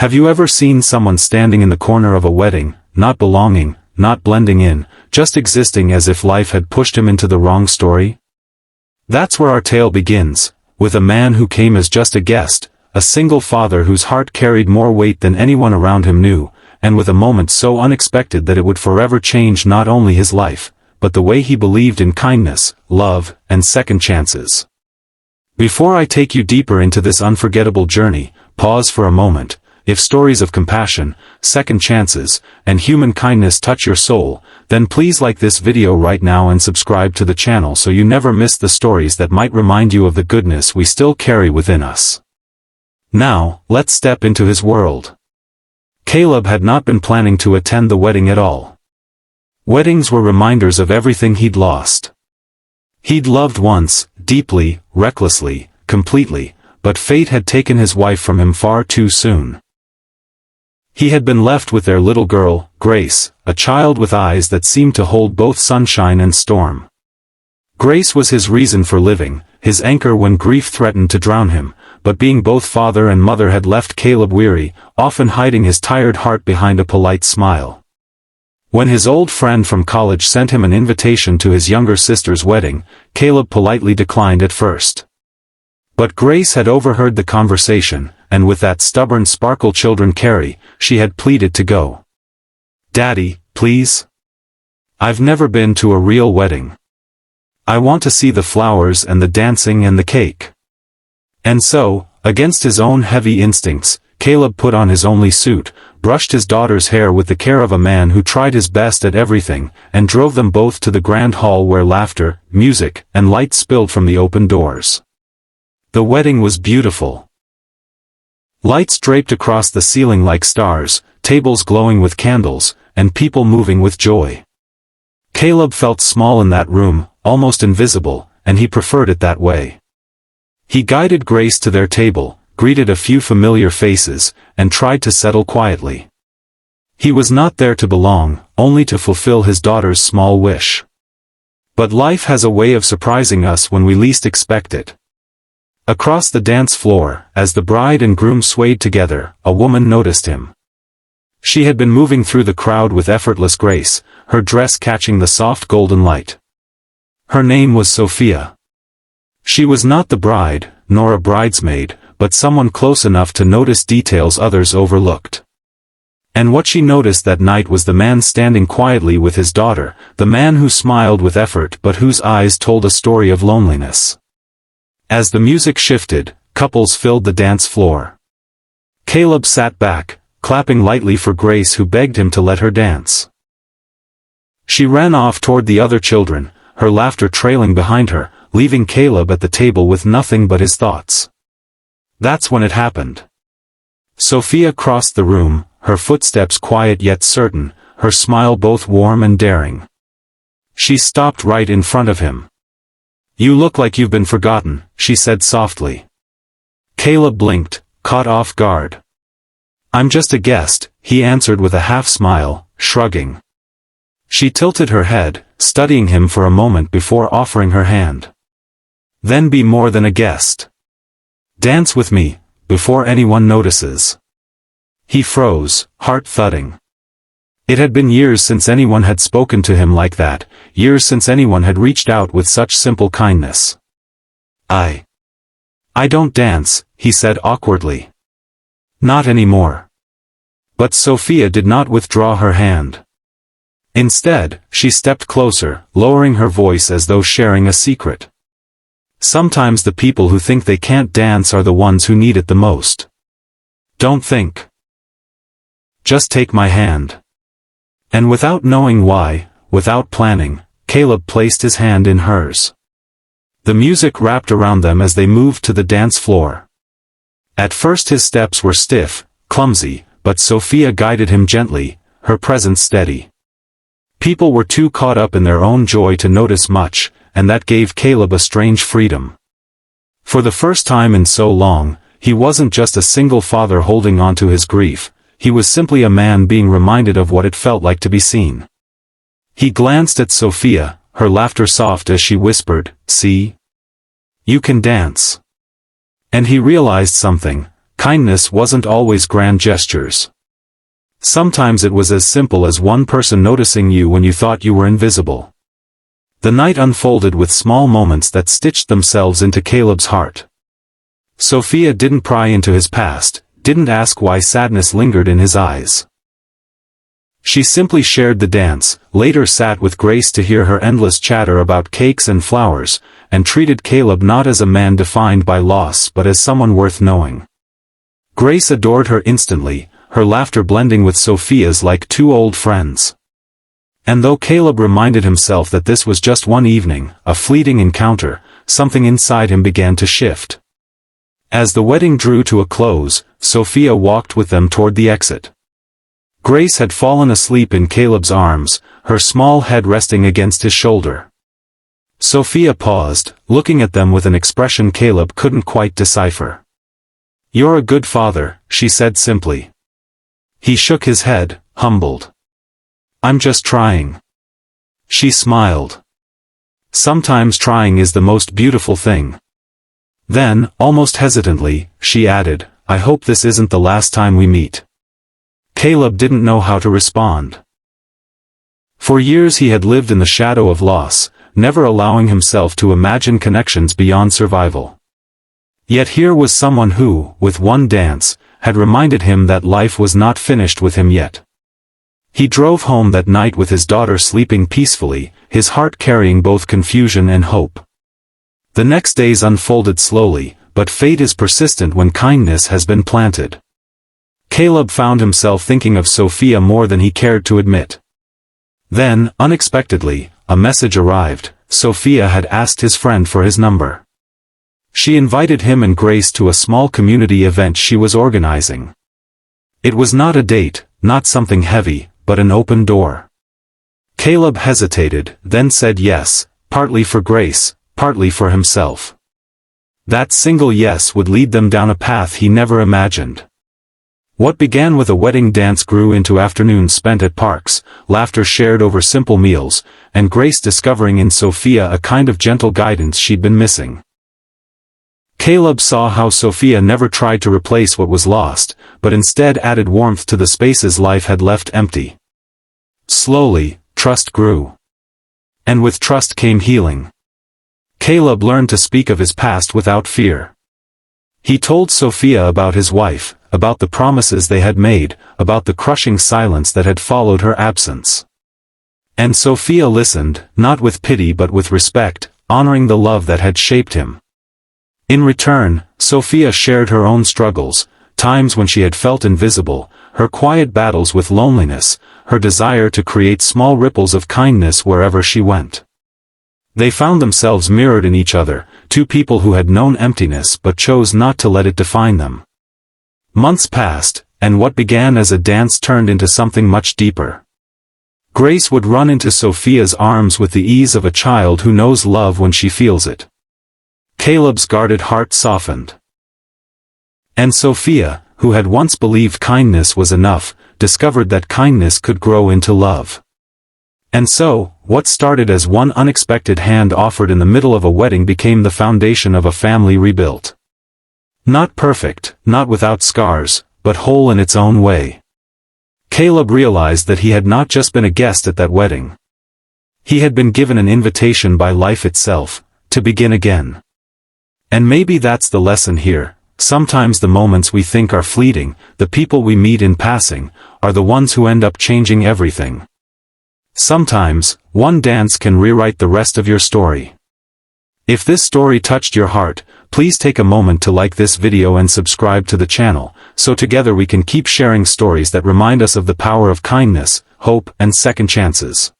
Have you ever seen someone standing in the corner of a wedding, not belonging, not blending in, just existing as if life had pushed him into the wrong story? That's where our tale begins, with a man who came as just a guest, a single father whose heart carried more weight than anyone around him knew, and with a moment so unexpected that it would forever change not only his life, but the way he believed in kindness, love, and second chances. Before I take you deeper into this unforgettable journey, pause for a moment. If stories of compassion, second chances, and human kindness touch your soul, then please like this video right now and subscribe to the channel so you never miss the stories that might remind you of the goodness we still carry within us. Now, let's step into his world. Caleb had not been planning to attend the wedding at all. Weddings were reminders of everything he'd lost. He'd loved once, deeply, recklessly, completely, but fate had taken his wife from him far too soon. He had been left with their little girl, Grace, a child with eyes that seemed to hold both sunshine and storm. Grace was his reason for living, his anchor when grief threatened to drown him, but being both father and mother had left Caleb weary, often hiding his tired heart behind a polite smile. When his old friend from college sent him an invitation to his younger sister's wedding, Caleb politely declined at first. But Grace had overheard the conversation, and with that stubborn sparkle children carry, she had pleaded to go. "Daddy, please? I've never been to a real wedding. I want to see the flowers and the dancing and the cake." And so, against his own heavy instincts, Caleb put on his only suit, brushed his daughter's hair with the care of a man who tried his best at everything, and drove them both to the grand hall where laughter, music, and light spilled from the open doors. The wedding was beautiful. Lights draped across the ceiling like stars, tables glowing with candles, and people moving with joy. Caleb felt small in that room, almost invisible, and he preferred it that way. He guided Grace to their table, greeted a few familiar faces, and tried to settle quietly. He was not there to belong, only to fulfill his daughter's small wish. But life has a way of surprising us when we least expect it. Across the dance floor, as the bride and groom swayed together, a woman noticed him. She had been moving through the crowd with effortless grace, her dress catching the soft golden light. Her name was Sophia. She was not the bride, nor a bridesmaid, but someone close enough to notice details others overlooked. And what she noticed that night was the man standing quietly with his daughter, the man who smiled with effort but whose eyes told a story of loneliness. As the music shifted, couples filled the dance floor. Caleb sat back, clapping lightly for Grace who begged him to let her dance. She ran off toward the other children, her laughter trailing behind her, leaving Caleb at the table with nothing but his thoughts. That's when it happened. Sophia crossed the room, her footsteps quiet yet certain, her smile both warm and daring. She stopped right in front of him. "You look like you've been forgotten," she said softly. Caleb blinked, caught off guard. "I'm just a guest," he answered with a half-smile, shrugging. She tilted her head, studying him for a moment before offering her hand. "Then be more than a guest. Dance with me, before anyone notices." He froze, heart thudding. It had been years since anyone had spoken to him like that, years since anyone had reached out with such simple kindness. I don't dance," he said awkwardly. "Not anymore." But Sophia did not withdraw her hand. Instead, she stepped closer, lowering her voice as though sharing a secret. "Sometimes the people who think they can't dance are the ones who need it the most. Don't think. Just take my hand." And without knowing why, without planning, Caleb placed his hand in hers. The music wrapped around them as they moved to the dance floor. At first his steps were stiff, clumsy, but Sophia guided him gently, her presence steady. People were too caught up in their own joy to notice much, and that gave Caleb a strange freedom. For the first time in so long, he wasn't just a single father holding on to his grief, he was simply a man being reminded of what it felt like to be seen. He glanced at Sophia, her laughter soft as she whispered, "See? You can dance." And he realized something, kindness wasn't always grand gestures. Sometimes it was as simple as one person noticing you when you thought you were invisible. The night unfolded with small moments that stitched themselves into Caleb's heart. Sophia didn't pry into his past, didn't ask why sadness lingered in his eyes. She simply shared the dance, later sat with Grace to hear her endless chatter about cakes and flowers, and treated Caleb not as a man defined by loss but as someone worth knowing. Grace adored her instantly, her laughter blending with Sophia's like two old friends. And though Caleb reminded himself that this was just one evening, a fleeting encounter, something inside him began to shift. As the wedding drew to a close, Sophia walked with them toward the exit. Grace had fallen asleep in Caleb's arms, her small head resting against his shoulder. Sophia paused, looking at them with an expression Caleb couldn't quite decipher. "You're a good father," she said simply. He shook his head, humbled. "I'm just trying." She smiled. "Sometimes trying is the most beautiful thing." Then, almost hesitantly, she added, "I hope this isn't the last time we meet." Caleb didn't know how to respond. For years he had lived in the shadow of loss, never allowing himself to imagine connections beyond survival. Yet here was someone who, with one dance, had reminded him that life was not finished with him yet. He drove home that night with his daughter sleeping peacefully, his heart carrying both confusion and hope. The next days unfolded slowly, but fate is persistent when kindness has been planted. Caleb found himself thinking of Sophia more than he cared to admit. Then, unexpectedly, a message arrived. Sophia had asked his friend for his number. She invited him and Grace to a small community event she was organizing. It was not a date, not something heavy, but an open door. Caleb hesitated, then said yes, partly for Grace, partly for himself. That single yes would lead them down a path he never imagined. What began with a wedding dance grew into afternoons spent at parks, laughter shared over simple meals, and Grace discovering in Sophia a kind of gentle guidance she'd been missing. Caleb saw how Sophia never tried to replace what was lost, but instead added warmth to the spaces life had left empty. Slowly, trust grew. And with trust came healing. Caleb learned to speak of his past without fear. He told Sophia about his wife, about the promises they had made, about the crushing silence that had followed her absence. And Sophia listened, not with pity but with respect, honoring the love that had shaped him. In return, Sophia shared her own struggles, times when she had felt invisible, her quiet battles with loneliness, her desire to create small ripples of kindness wherever she went. They found themselves mirrored in each other, two people who had known emptiness but chose not to let it define them. Months passed, and what began as a dance turned into something much deeper. Grace would run into Sophia's arms with the ease of a child who knows love when she feels it. Caleb's guarded heart softened. And Sophia, who had once believed kindness was enough, discovered that kindness could grow into love. And so, what started as one unexpected hand offered in the middle of a wedding became the foundation of a family rebuilt. Not perfect, not without scars, but whole in its own way. Caleb realized that he had not just been a guest at that wedding. He had been given an invitation by life itself, to begin again. And maybe that's the lesson here. Sometimes the moments we think are fleeting, the people we meet in passing, are the ones who end up changing everything. Sometimes, one dance can rewrite the rest of your story. If this story touched your heart, please take a moment to like this video and subscribe to the channel, so together we can keep sharing stories that remind us of the power of kindness, hope, and second chances.